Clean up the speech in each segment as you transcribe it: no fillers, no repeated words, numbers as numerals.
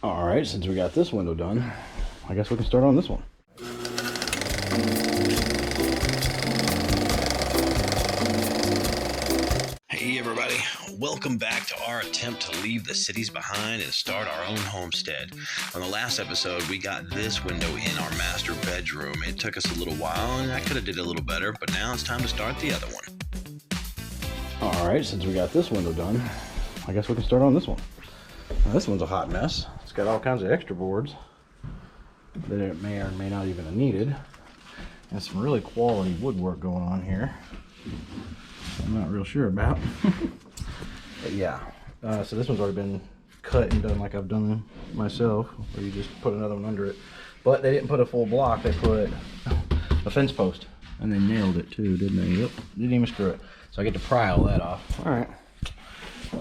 All right, since we got this window done, I guess we can start on this one. Hey everybody, welcome back to our attempt to leave the cities behind and start our own homestead. On the last episode, we got this window in our master bedroom. It took us a little while and I could have did it a little better, but now it's time to start the other one. All right, since we got this window done, I guess we can start on this one. Now, this one's a hot mess. It's got all kinds of extra boards that it may or may not even have needed. And some really quality woodwork going on here. I'm not real sure about. But yeah, so this one's already been cut and done like I've done myself, where you just put another one under it. But they didn't put a full block, they put a fence post. And they nailed it too, didn't they? Yep, didn't even screw it. So I get to pry all that off. All right,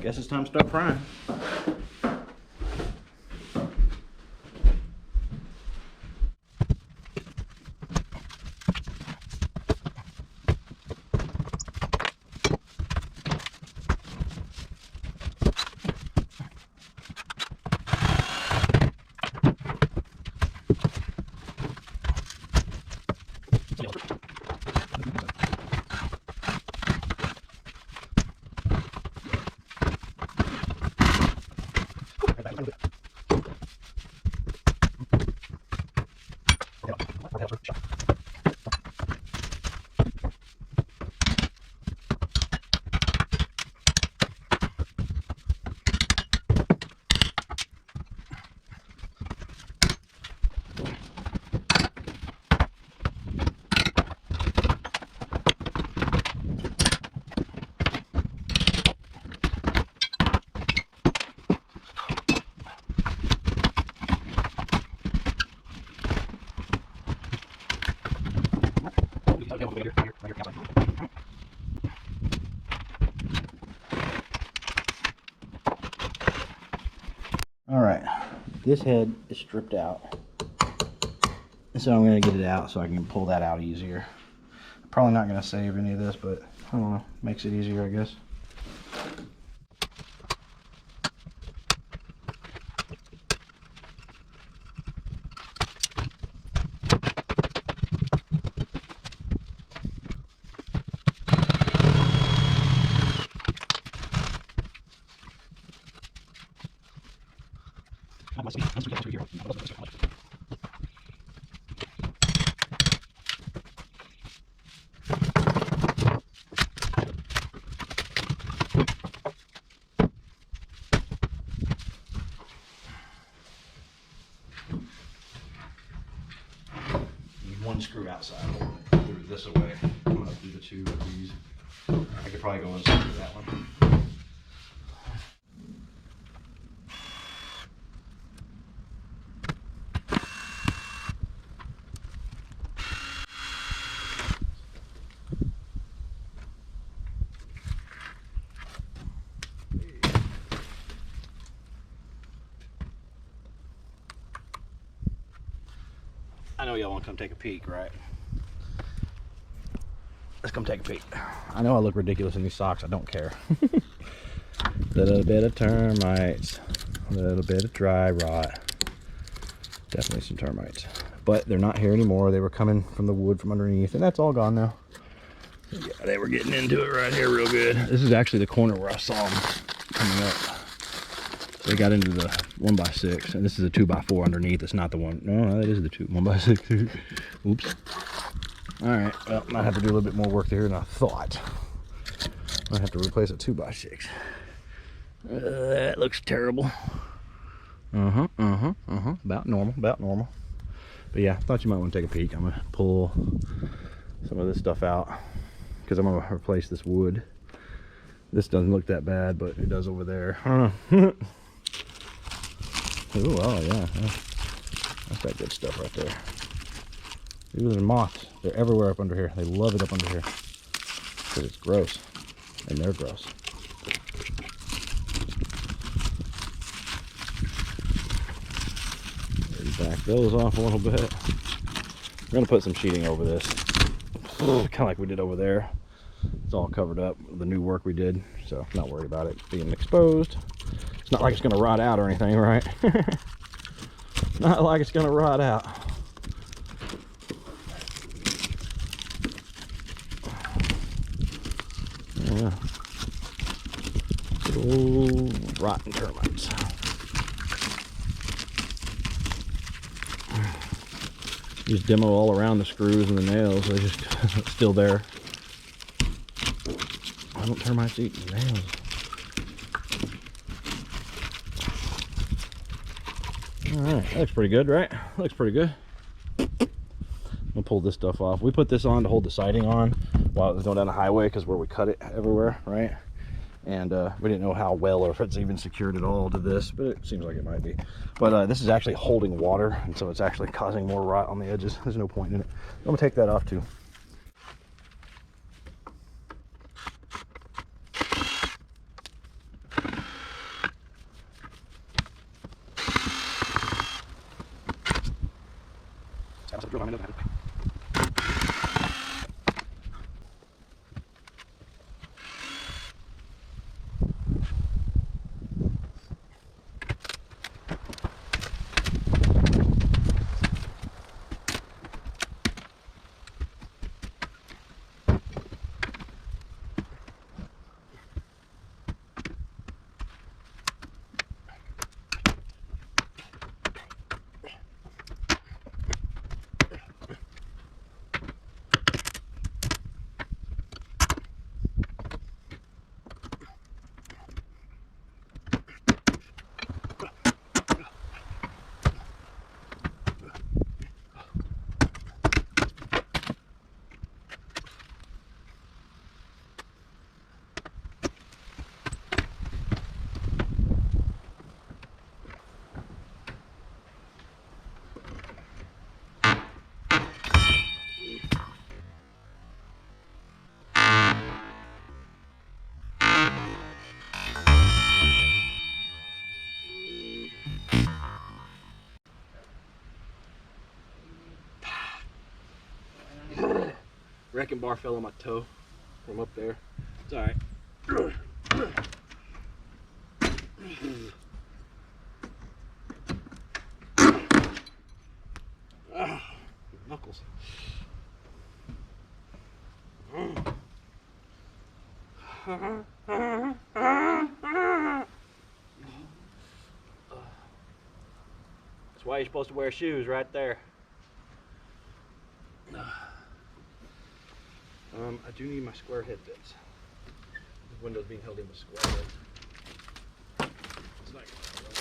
guess it's time to start prying. All right, this head is stripped out, so I'm gonna get it out so I can pull that out easier. Probably not gonna save any of this, but I don't know, makes it easier, I guess. One screw outside, through this away. I'm gonna do the two of these. I could probably go inside of that one. I know y'all want to come take a peek, right? Let's come take a peek. I know I look ridiculous in these socks. I don't care. Little bit of termites, a little bit of dry rot. Definitely some termites, but they're not here anymore. They were coming from the wood from underneath, and that's all gone now. Yeah, they were getting into it right here real good. This is actually the corner where I saw them coming up. They got into the 1x6, and this is a 2x4 underneath. It's not the one. No, that is the 1x6. Oops. All right. Well, might have to do a little bit more work there than I thought. Might have to replace a 2x6. That looks terrible. About normal. About normal. But yeah, I thought you might want to take a peek. I'm gonna pull some of this stuff out because I'm gonna replace this wood. This doesn't look that bad, but it does over there. I don't know. Ooh, oh yeah, that's that good stuff right there. These are moths. They're everywhere up under here. They love it up under here because it's gross, and they're gross. Maybe back those off a little bit. We're gonna put some sheeting over this, kind of like we did over there. It's all covered up with the new work we did, so I'm not worried about it being exposed. It's not like it's gonna rot out or anything, right? Not like it's gonna rot out. Yeah. Good old rotten termites. Just demo all around the screws and the nails. They're just still there. Why don't termites eat the nails? Alright, that looks pretty good, right? Looks pretty good. I'll pull this stuff off. We put this on to hold the siding on while it was going down the highway because where we cut it everywhere, right? And we didn't know how well or if it's even secured at all to this, but it seems like it might be. But this is actually holding water, and so it's actually causing more rot on the edges. There's no point in it. I'm gonna take that off too. Wrecking bar fell on my toe from up there. It's all right. Knuckles. That's why you're supposed to wear shoes right there. I do need my square head bits. The window's being held in with square heads. It's not gonna work.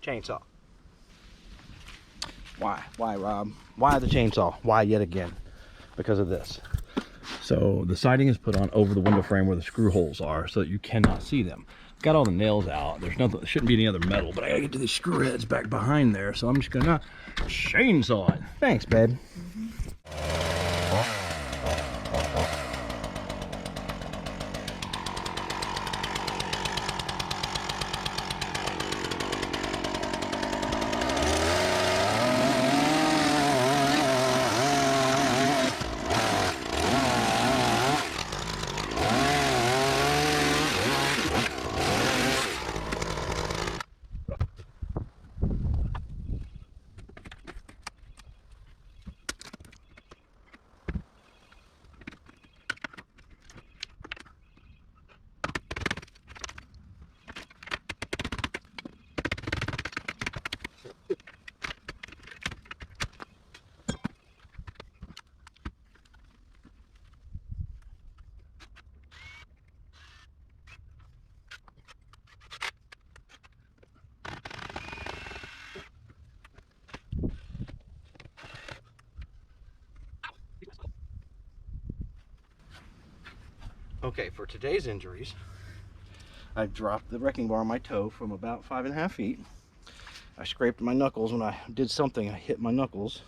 Chainsaw. Why? Why, Rob? Why the chainsaw? Why yet again? Because of this. So the siding is put on over the window frame where the screw holes are so that you cannot see them. Got all the nails out. There's nothing, there shouldn't be any other metal, but I gotta get to these screw heads back behind there, so I'm just gonna chainsaw it. Thanks, babe. Okay, for today's injuries, I dropped the wrecking bar on my toe from about 5.5 feet. I scraped my knuckles when I did something. I hit my knuckles,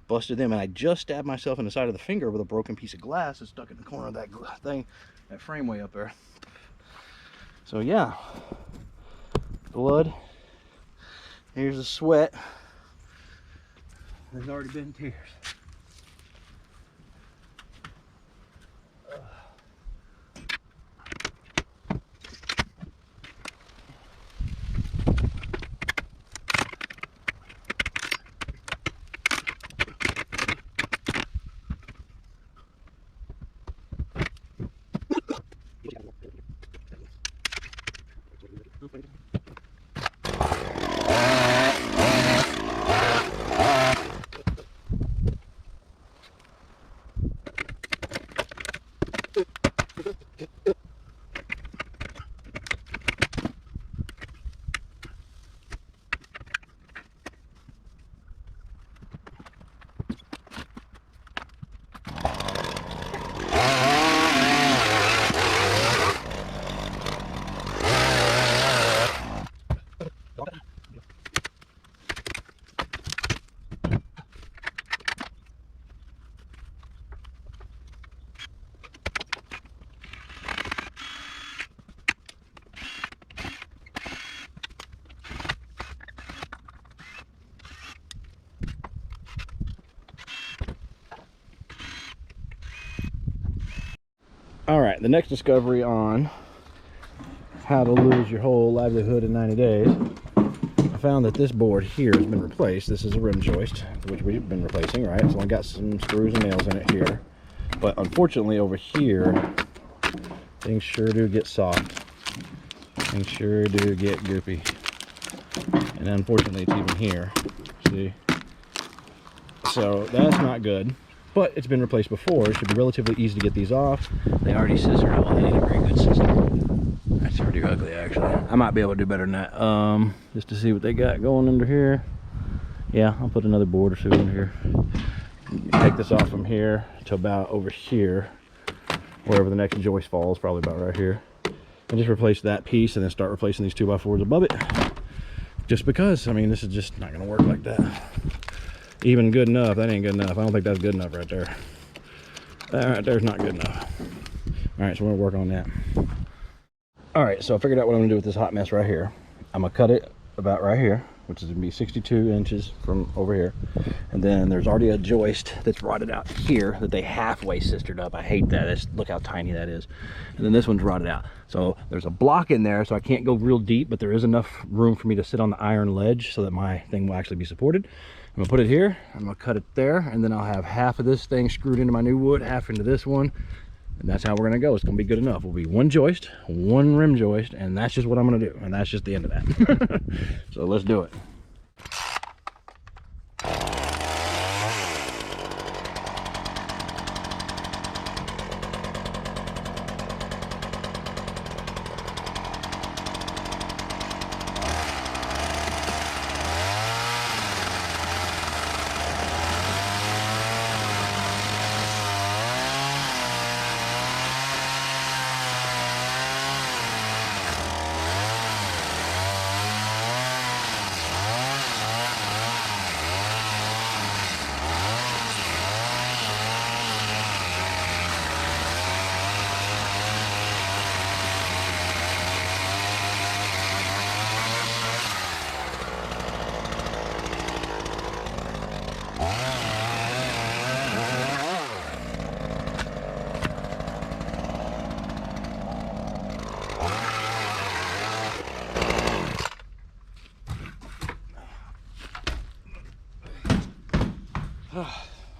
busted them, and I just stabbed myself in the side of the finger with a broken piece of glass that's stuck in the corner of that thing, that frame way up there. So yeah, blood. Here's the sweat. There's already been tears. All right, the next discovery on how to lose your whole livelihood in 90 days. I found that this board here has been replaced. This is a rim joist, which we've been replacing, right? So I got some screws and nails in it here. But unfortunately over here, things sure do get soft. Things sure do get goopy. And unfortunately it's even here, see? So that's not good. But it's been replaced before. It should be relatively easy to get these off. They already scissored. Oh, they need a very good scissor. That's pretty ugly, actually. I might be able to do better than that. Just to see what they got going under here. Yeah, I'll put another board or two in here. Take this off from here to about over here, wherever the next joist falls, probably about right here. And just replace that piece and then start replacing these 2x4s above it. Just because, I mean, this is just not gonna work like that. Even good enough, that ain't good enough. I don't think that's good enough right there. That right there's not good enough. All right, so we're gonna work on that. All right, so I figured out what I'm gonna do with this hot mess right here. I'm gonna cut it about right here, which is gonna be 62 inches from over here. And then there's already a joist that's rotted out here that they halfway sistered up. I hate that. Look how tiny that is. And then this one's rotted out. So there's a block in there, so I can't go real deep, but there is enough room for me to sit on the iron ledge so that my thing will actually be supported. I'm gonna put it here, I'm gonna cut it there, and then I'll have half of this thing screwed into my new wood, half into this one, and that's how we're gonna go. It's gonna be good enough. It'll be one joist, one rim joist, and that's just what I'm gonna do, and that's just the end of that. So let's do it.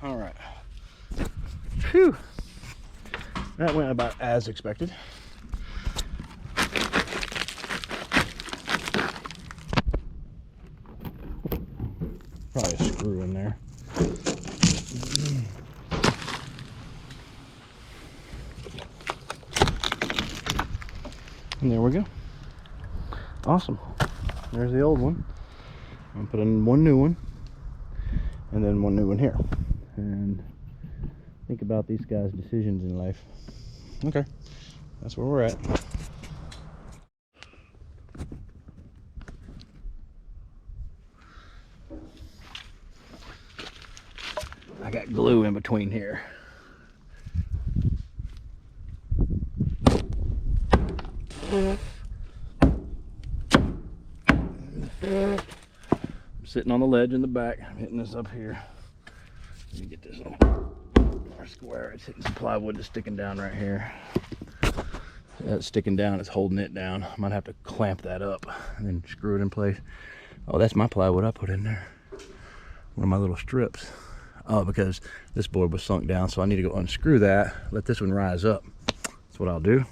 All right. Phew. That went about as expected. Probably a screw in there. And there we go. Awesome. There's the old one. I'm gonna put in one new one and then one new one here. And think about these guys' decisions in life. Okay. That's where we're at. I got glue in between here. I'm sitting on the ledge in the back. I'm hitting this up here. Let me get this little square. It's hitting some plywood that's sticking down right here. That's sticking down. It's holding it down. I might have to clamp that up and then screw it in place. Oh, that's my plywood I put in there. One of my little strips. Oh, because this board was sunk down, so I need to go unscrew that, let this one rise up. That's what I'll do.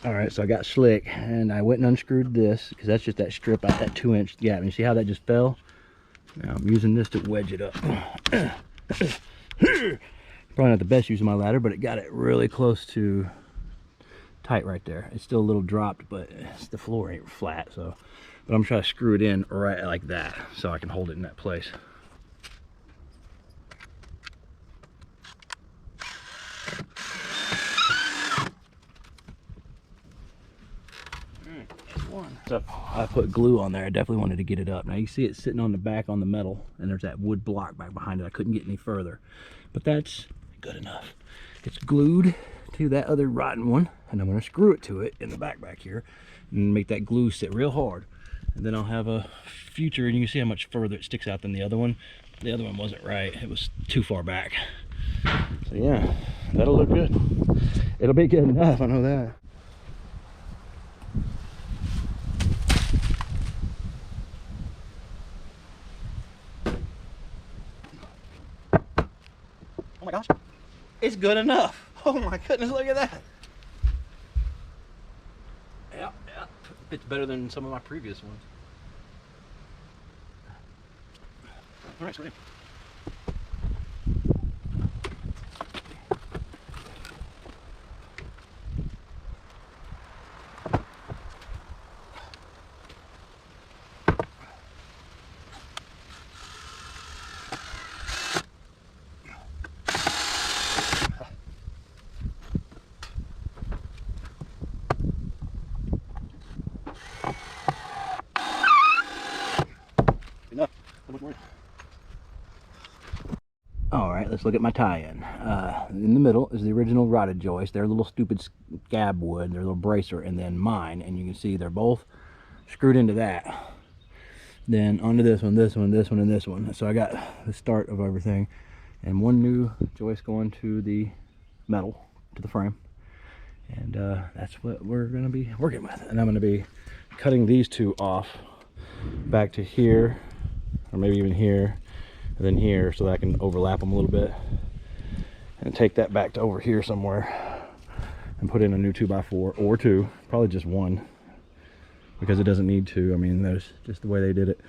All right, so I got slick and I went and unscrewed this because that's just that strip out, that 2-inch gap. And you see how that just fell? Now I'm using this to wedge it up. Probably not the best use of my ladder, but it got it really close to tight right there. It's still a little dropped, but the floor ain't flat, so. But I'm trying to screw it in right like that so I can hold it in that place. So I put glue on there. I definitely wanted to get it up. Now you see it sitting on the back on the metal, and there's that wood block back behind it. I couldn't get any further, but that's good enough. It's glued to that other rotten one, and I'm going to screw it to it in the back here and make that glue sit real hard. And then I'll have a future, and you can see how much further it sticks out than the other one. The other one wasn't right. It was too far back. So yeah, that'll look good. It'll be good enough, I know that. Oh my gosh, it's good enough. Oh my goodness, look at that. Yeah, it's better than some of my previous ones. All right, so enough. All right, let's look at my tie-in. In the middle is the original rotted joist. Their little stupid scab wood, their little bracer, and then mine. And you can see they're both screwed into that. Then onto this one, this one, this one, and this one. So I got the start of everything. And one new joist going to the metal, to the frame. And that's what we're going to be working with. And I'm going to be cutting these two off back to here, or maybe even here, and then here, so that I can overlap them a little bit. And take that back to over here somewhere and put in a new 2x4 or two, probably just one, because it doesn't need two. I mean, that's just the way they did it.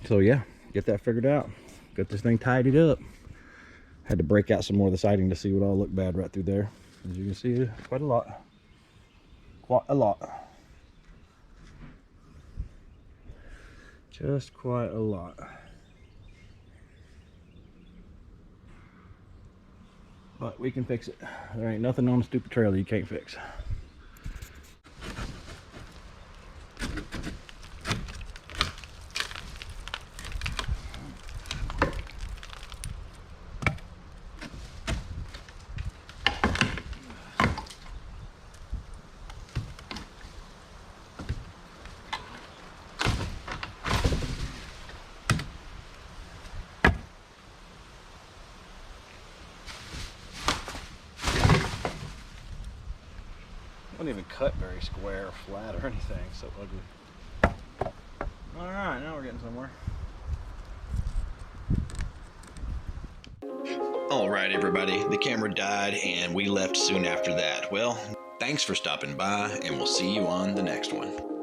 So yeah, get that figured out. Got this thing tidied up. Had to break out some more of the siding to see what all looked bad right through there. As you can see, quite a lot. Quite a lot. Just quite a lot. But we can fix it. There ain't nothing on a stupid trailer you can't fix. Wouldn't even cut very square or flat or anything, so ugly. All right, now we're getting somewhere. All right, everybody, the camera died and we left soon after that. Well, thanks for stopping by, and we'll see you on the next one.